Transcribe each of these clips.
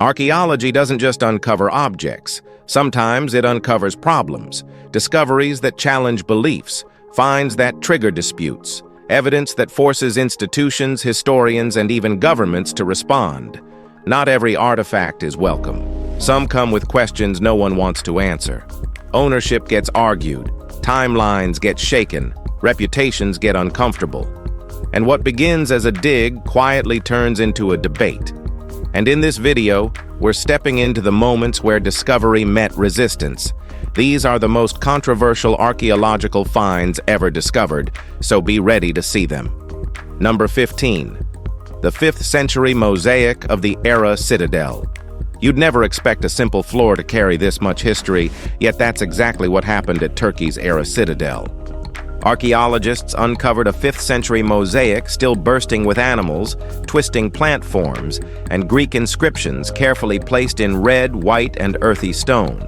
Archaeology doesn't just uncover objects. Sometimes it uncovers problems, discoveries that challenge beliefs, finds that trigger disputes, evidence that forces institutions, historians, and even governments to respond. Not every artifact is welcome. Some come with questions no one wants to answer. Ownership gets argued, timelines get shaken, reputations get uncomfortable. And what begins as a dig quietly turns into a debate. And in this video, we're stepping into the moments where discovery met resistance. These are the most controversial archaeological finds ever discovered, so be ready to see them. Number 15. The 5th century mosaic of the Era Citadel. You'd never expect a simple floor to carry this much history, yet that's exactly what happened at Turkey's Era Citadel. Archaeologists uncovered a 5th century mosaic still bursting with animals, twisting plant forms, and Greek inscriptions carefully placed in red, white, and earthy stone.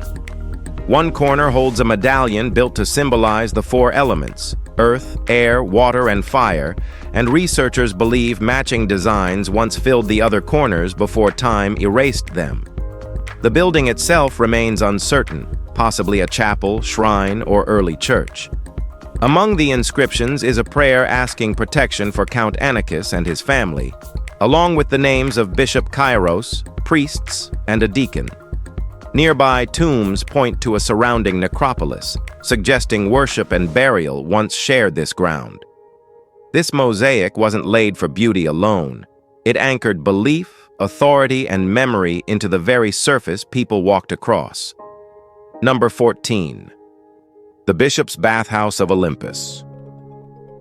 One corner holds a medallion built to symbolize the 4 elements: earth, air, water, and fire, and researchers believe matching designs once filled the other corners before time erased them. The building itself remains uncertain, possibly a chapel, shrine, or early church. Among the inscriptions is a prayer asking protection for Count Annacus and his family, along with the names of Bishop Kairos, priests, and a deacon. Nearby tombs point to a surrounding necropolis, suggesting worship and burial once shared this ground. This mosaic wasn't laid for beauty alone. It anchored belief, authority, and memory into the very surface people walked across. Number 14. The Bishop's Bathhouse of Olympus.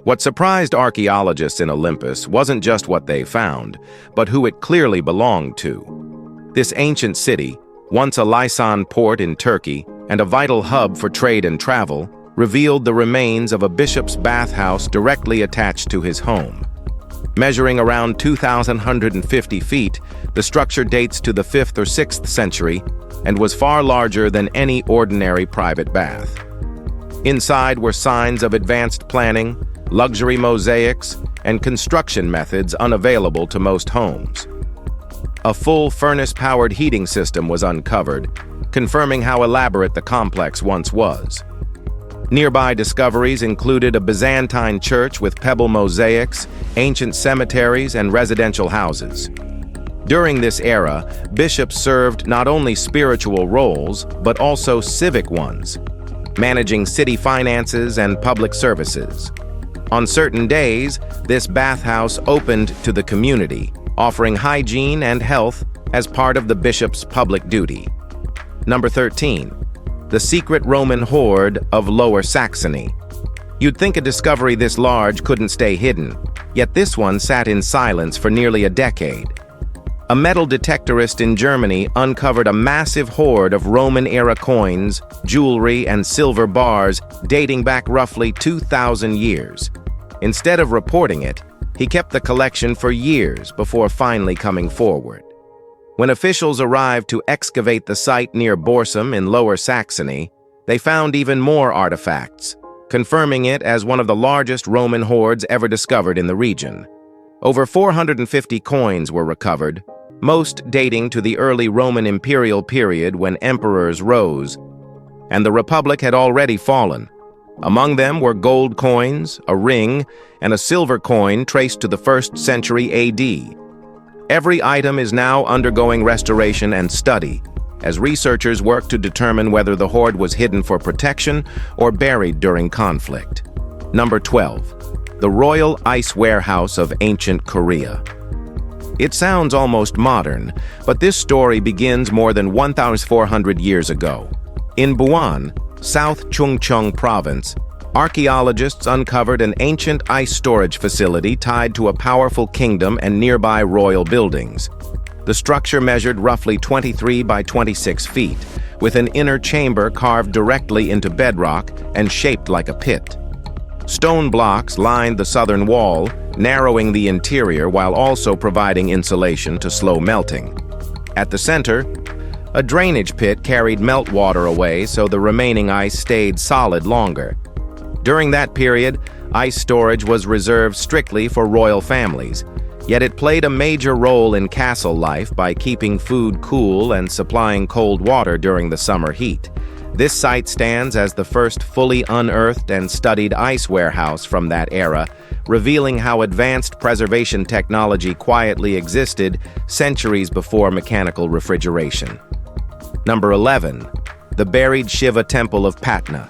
What surprised archaeologists in Olympus wasn't just what they found, but who it clearly belonged to. This ancient city, once a Lycaon port in Turkey and a vital hub for trade and travel, revealed the remains of a bishop's bathhouse directly attached to his home. Measuring around 2,150 feet, the structure dates to the 5th or 6th century and was far larger than any ordinary private bath. Inside were signs of advanced planning, luxury mosaics, and construction methods unavailable to most homes. A full furnace-powered heating system was uncovered, confirming how elaborate the complex once was. Nearby discoveries included a Byzantine church with pebble mosaics, ancient cemeteries, and residential houses. During this era, bishops served not only spiritual roles, but also civic ones, managing city finances and public services. On certain days, this bathhouse opened to the community, offering hygiene and health as part of the bishop's public duty. Number 13. The secret Roman hoard of Lower Saxony. You'd think a discovery this large couldn't stay hidden, yet this one sat in silence for nearly a decade. A metal detectorist in Germany uncovered a massive hoard of Roman-era coins, jewelry, and silver bars dating back roughly 2,000 years. Instead of reporting it, he kept the collection for years before finally coming forward. When officials arrived to excavate the site near Borsum in Lower Saxony, they found even more artifacts, confirming it as one of the largest Roman hoards ever discovered in the region. Over 450 coins were recovered, most dating to the early Roman imperial period when emperors rose, and the Republic had already fallen. Among them were gold coins, a ring, and a silver coin traced to the 1st century AD. Every item is now undergoing restoration and study, as researchers work to determine whether the hoard was hidden for protection or buried during conflict. Number 12. The Royal Ice Warehouse of Ancient Korea. It sounds almost modern, but this story begins more than 1,400 years ago. In Buan, South Chungcheong Province, archaeologists uncovered an ancient ice storage facility tied to a powerful kingdom and nearby royal buildings. The structure measured roughly 23 by 26 feet, with an inner chamber carved directly into bedrock and shaped like a pit. Stone blocks lined the southern wall, narrowing the interior while also providing insulation to slow melting. At the center, a drainage pit carried meltwater away so the remaining ice stayed solid longer. During that period, ice storage was reserved strictly for royal families, Yet it played a major role in castle life by keeping food cool and supplying cold water during the summer heat. This site stands as the first fully unearthed and studied ice warehouse from that era, revealing how advanced preservation technology quietly existed centuries before mechanical refrigeration. Number 11. The buried Shiva temple of Patna.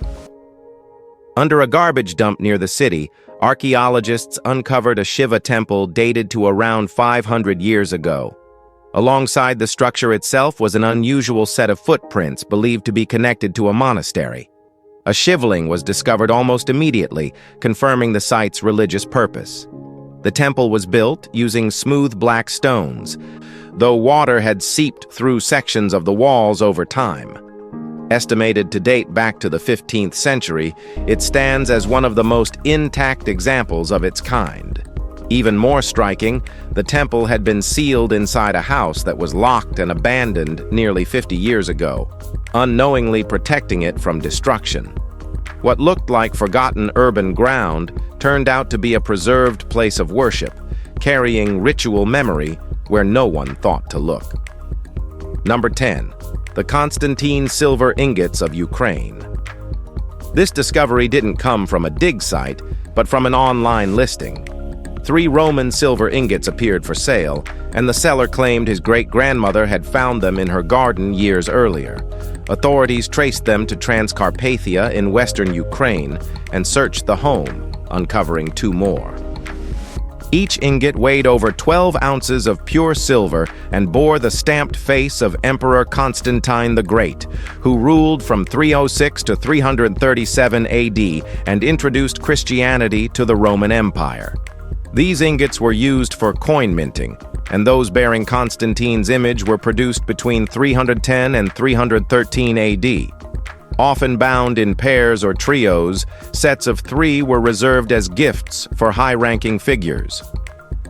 Under a garbage dump near the city, archaeologists uncovered a Shiva temple dated to around 500 years ago. Alongside the structure itself was an unusual set of footprints believed to be connected to a monastery. A shivling was discovered almost immediately, confirming the site's religious purpose. The temple was built using smooth black stones, though water had seeped through sections of the walls over time. Estimated to date back to the 15th century, it stands as one of the most intact examples of its kind. Even more striking, the temple had been sealed inside a house that was locked and abandoned nearly 50 years ago, unknowingly protecting it from destruction. What looked like forgotten urban ground turned out to be a preserved place of worship, carrying ritual memory where no one thought to look. Number 10. The Constantine silver ingots of Ukraine. This discovery didn't come from a dig site, but from an online listing. 3 Roman silver ingots appeared for sale, and the seller claimed his great-grandmother had found them in her garden years earlier. Authorities traced them to Transcarpathia in western Ukraine and searched the home, uncovering 2 more. Each ingot weighed over 12 ounces of pure silver and bore the stamped face of Emperor Constantine the Great, who ruled from 306 to 337 AD and introduced Christianity to the Roman Empire. These ingots were used for coin minting, and those bearing Constantine's image were produced between 310 and 313 AD. Often bound in pairs or trios, sets of 3 were reserved as gifts for high-ranking figures.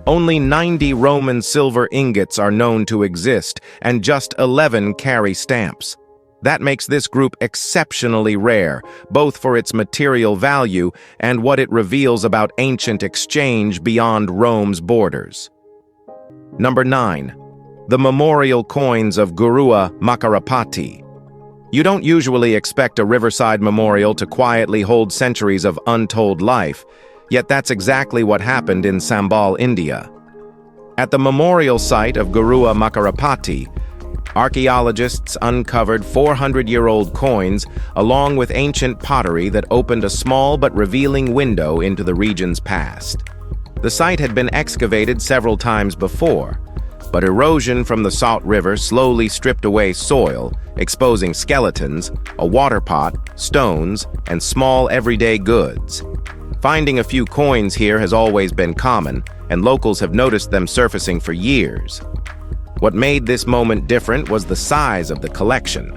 Only 90 Roman silver ingots are known to exist, and just 11 carry stamps. That makes this group exceptionally rare, both for its material value and what it reveals about ancient exchange beyond Rome's borders. Number 9. The memorial coins of Gurua Makarapati. You don't usually expect a riverside memorial to quietly hold centuries of untold life, yet that's exactly what happened in Sambal, India. At the memorial site of Gurua Makarapati, archaeologists uncovered 400-year-old coins along with ancient pottery that opened a small but revealing window into the region's past. The site had been excavated several times before, but erosion from the Salt River slowly stripped away soil, exposing skeletons, a water pot, stones, and small everyday goods. Finding a few coins here has always been common, and locals have noticed them surfacing for years. What made this moment different was the size of the collection.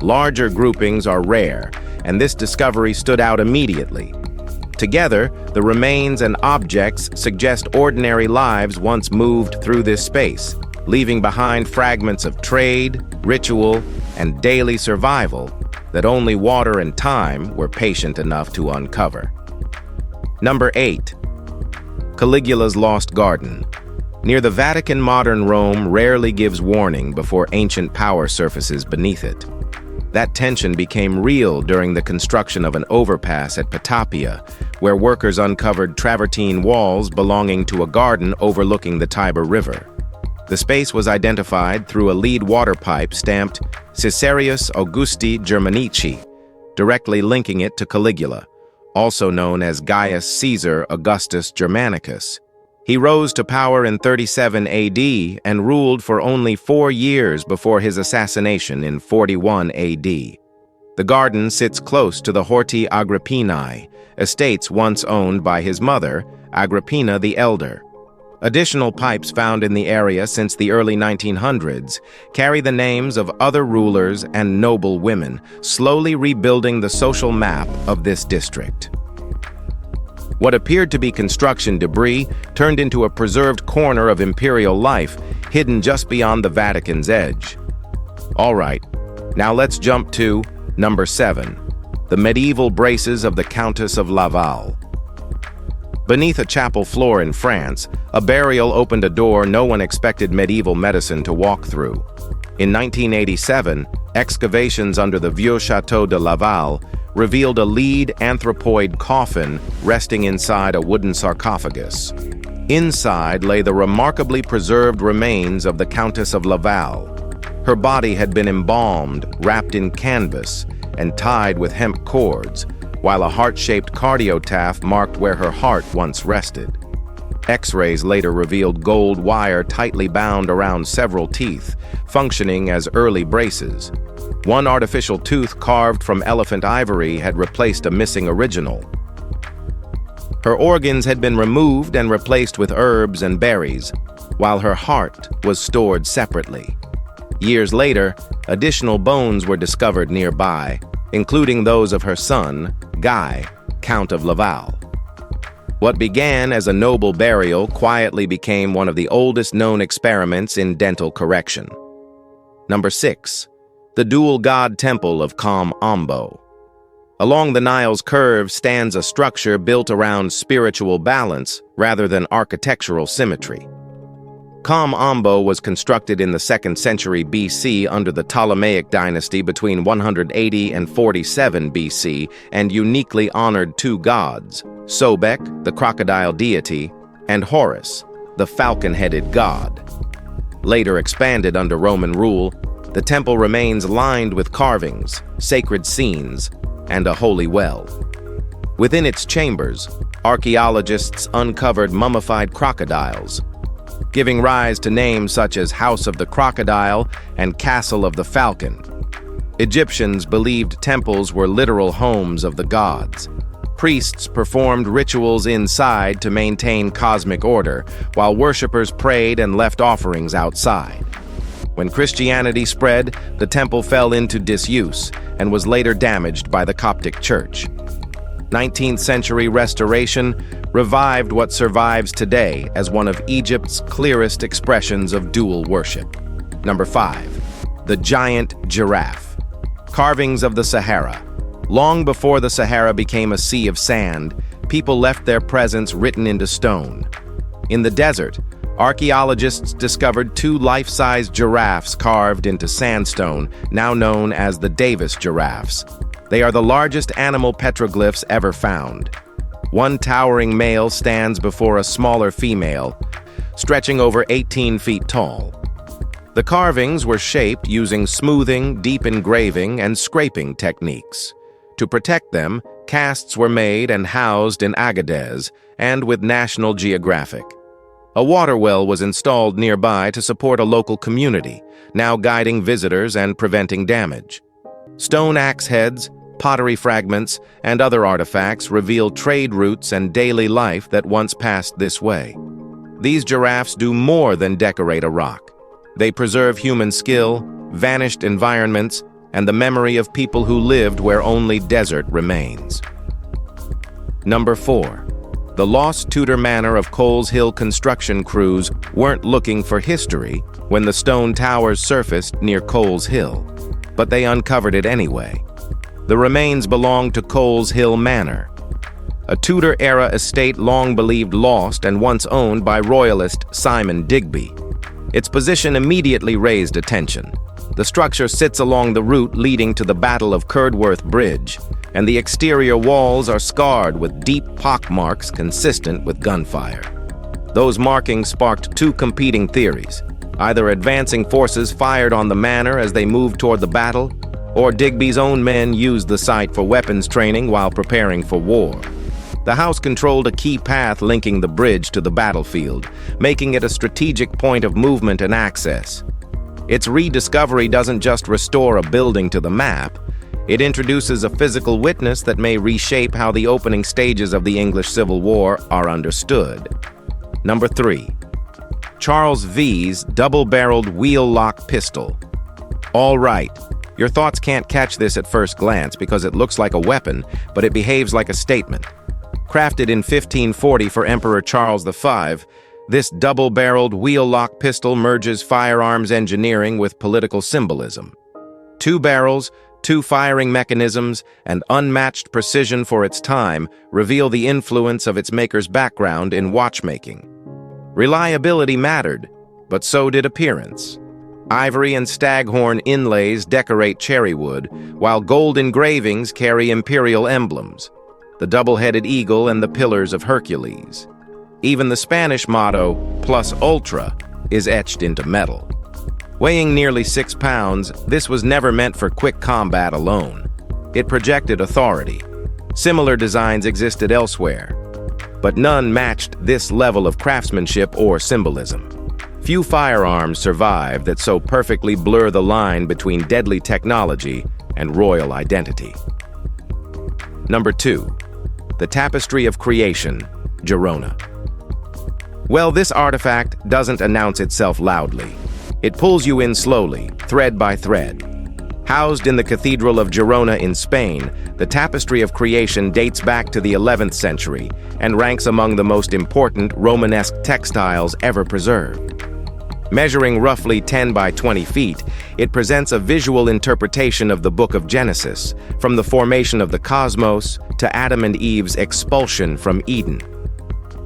Larger groupings are rare, and this discovery stood out immediately. Together, the remains and objects suggest ordinary lives once moved through this space, leaving behind fragments of trade, ritual, and daily survival that only water and time were patient enough to uncover. Number 8. Caligula's Lost Garden. Near the Vatican, modern Rome rarely gives warning before ancient power surfaces beneath it. That tension became real during the construction of an overpass at Patna, where workers uncovered travertine walls belonging to a garden overlooking the Tiber River. The space was identified through a lead water pipe stamped Caesarius Augusti Germanici, directly linking it to Caligula, also known as Gaius Caesar Augustus Germanicus. He rose to power in 37 AD and ruled for only 4 years before his assassination in 41 AD. The garden sits close to the Horti Agrippinae, estates once owned by his mother, Agrippina the Elder. Additional pipes found in the area since the early 1900s carry the names of other rulers and noble women, slowly rebuilding the social map of this district. What appeared to be construction debris turned into a preserved corner of imperial life, hidden just beyond the Vatican's edge. All right, now let's jump to number 7, the medieval braces of the Countess of Laval. Beneath a chapel floor in France, a burial opened a door no one expected medieval medicine to walk through. In 1987, excavations under the Vieux Château de Laval revealed a lead anthropoid coffin resting inside a wooden sarcophagus. Inside lay the remarkably preserved remains of the Countess of Laval. Her body had been embalmed, wrapped in canvas, and tied with hemp cords, while a heart-shaped cardiotaph marked where her heart once rested. X-rays later revealed gold wire tightly bound around several teeth, functioning as early braces. One artificial tooth carved from elephant ivory had replaced a missing original. Her organs had been removed and replaced with herbs and berries, while her heart was stored separately. Years later, additional bones were discovered nearby, including those of her son, Guy, Count of Laval. What began as a noble burial quietly became one of the oldest known experiments in dental correction. Number 6. The dual god temple of Kombo. Along the Nile's curve stands a structure built around spiritual balance rather than architectural symmetry. Kombo was constructed in the 2nd century BC under the Ptolemaic dynasty between 180 and 47 BC and uniquely honored two gods, Sobek, the crocodile deity, and Horus, the falcon-headed god. Later expanded under Roman rule, the temple remains lined with carvings, sacred scenes, and a holy well. Within its chambers, archaeologists uncovered mummified crocodiles, giving rise to names such as House of the Crocodile and Castle of the Falcon. Egyptians believed temples were literal homes of the gods. Priests performed rituals inside to maintain cosmic order, while worshippers prayed and left offerings outside. When Christianity spread, the temple fell into disuse and was later damaged by the Coptic Church. 19th century restoration revived what survives today as one of Egypt's clearest expressions of dual worship. Number 5. The giant giraffe. Carvings of the Sahara. Long before the Sahara became a sea of sand, people left their presence written into stone. In the desert, archaeologists discovered two life-size giraffes carved into sandstone, now known as the Davis giraffes. They are the largest animal petroglyphs ever found. One towering male stands before a smaller female, stretching over 18 feet tall. The carvings were shaped using smoothing, deep engraving, and scraping techniques. To protect them, casts were made and housed in Agadez and with National Geographic. A water well was installed nearby to support a local community, now guiding visitors and preventing damage. Stone axe heads, pottery fragments, and other artifacts reveal trade routes and daily life that once passed this way. These giraffes do more than decorate a rock. They preserve human skill, vanished environments, and the memory of people who lived where only desert remains. Number 4. The lost Tudor manor of Coles Hill construction crews weren't looking for history when the stone towers surfaced near Coles Hill, but they uncovered it anyway. The remains belonged to Coles Hill Manor, a Tudor-era estate long believed lost and once owned by royalist Simon Digby. Its position immediately raised attention. The structure sits along the route leading to the Battle of Curdworth Bridge, and the exterior walls are scarred with deep pockmarks consistent with gunfire. Those markings sparked two competing theories: either advancing forces fired on the manor as they moved toward the battle, or Digby's own men used the site for weapons training while preparing for war. The house controlled a key path linking the bridge to the battlefield, making it a strategic point of movement and access. Its rediscovery doesn't just restore a building to the map, it introduces a physical witness that may reshape how the opening stages of the English Civil War are understood. Number 3. Charles V's double-barreled wheel-lock pistol. All right, your thoughts can't catch this at first glance because it looks like a weapon, but it behaves like a statement. Crafted in 1540 for Emperor Charles V, this double-barreled wheel-lock pistol merges firearms engineering with political symbolism. 2 barrels, Two firing mechanisms and unmatched precision for its time reveal the influence of its maker's background in watchmaking. Reliability mattered, but so did appearance. Ivory and staghorn inlays decorate cherrywood, while gold engravings carry imperial emblems, the double-headed eagle and the pillars of Hercules. Even the Spanish motto, plus ultra, is etched into metal. Weighing nearly 6 pounds, this was never meant for quick combat alone. It projected authority. Similar designs existed elsewhere, but none matched this level of craftsmanship or symbolism. Few firearms survive that so perfectly blur the line between deadly technology and royal identity. Number 2. The Tapestry of Creation, Girona. Well, this artifact doesn't announce itself loudly. It pulls you in slowly, thread by thread. Housed in the Cathedral of Girona in Spain, the Tapestry of Creation dates back to the 11th century and ranks among the most important Romanesque textiles ever preserved. Measuring roughly 10 by 20 feet, it presents a visual interpretation of the Book of Genesis, from the formation of the cosmos to Adam and Eve's expulsion from Eden.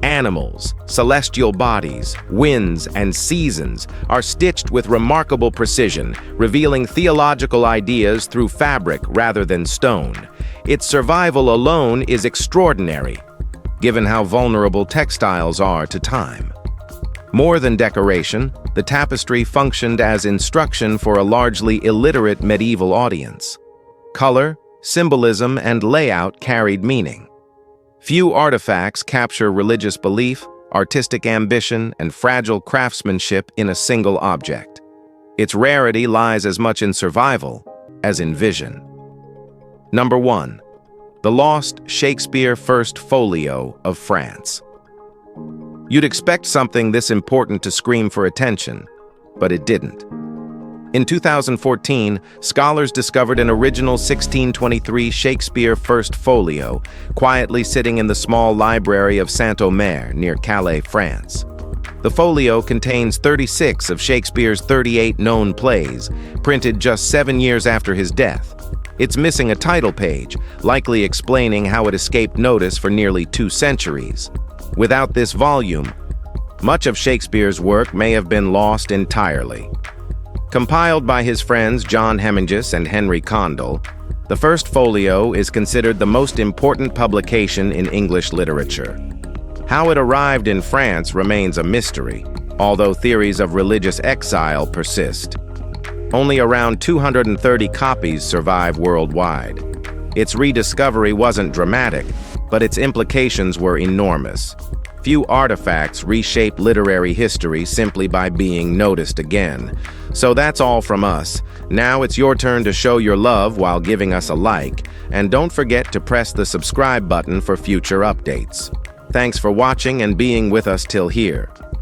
Animals, celestial bodies, winds, and seasons are stitched with remarkable precision, revealing theological ideas through fabric rather than stone. Its survival alone is extraordinary, given how vulnerable textiles are to time. More than decoration, the tapestry functioned as instruction for a largely illiterate medieval audience. Color, symbolism, and layout carried meaning. Few artifacts capture religious belief, artistic ambition, and fragile craftsmanship in a single object. Its rarity lies as much in survival as in vision. Number 1. The lost Shakespeare First Folio of France. You'd expect something this important to scream for attention, but it didn't. In 2014, scholars discovered an original 1623 Shakespeare First Folio, quietly sitting in the small library of Saint-Omer near Calais, France. The folio contains 36 of Shakespeare's 38 known plays, printed just 7 years after his death. It's missing a title page, likely explaining how it escaped notice for nearly 2 centuries. Without this volume, much of Shakespeare's work may have been lost entirely. Compiled by his friends John Hemingis and Henry Condell, the First Folio is considered the most important publication in English literature. How it arrived in France remains a mystery, although theories of religious exile persist. Only around 230 copies survive worldwide. Its rediscovery wasn't dramatic, but its implications were enormous. Few artifacts reshape literary history simply by being noticed again. So that's all from us. Now it's your turn to show your love while giving us a like, and don't forget to press the subscribe button for future updates. Thanks for watching and being with us till here.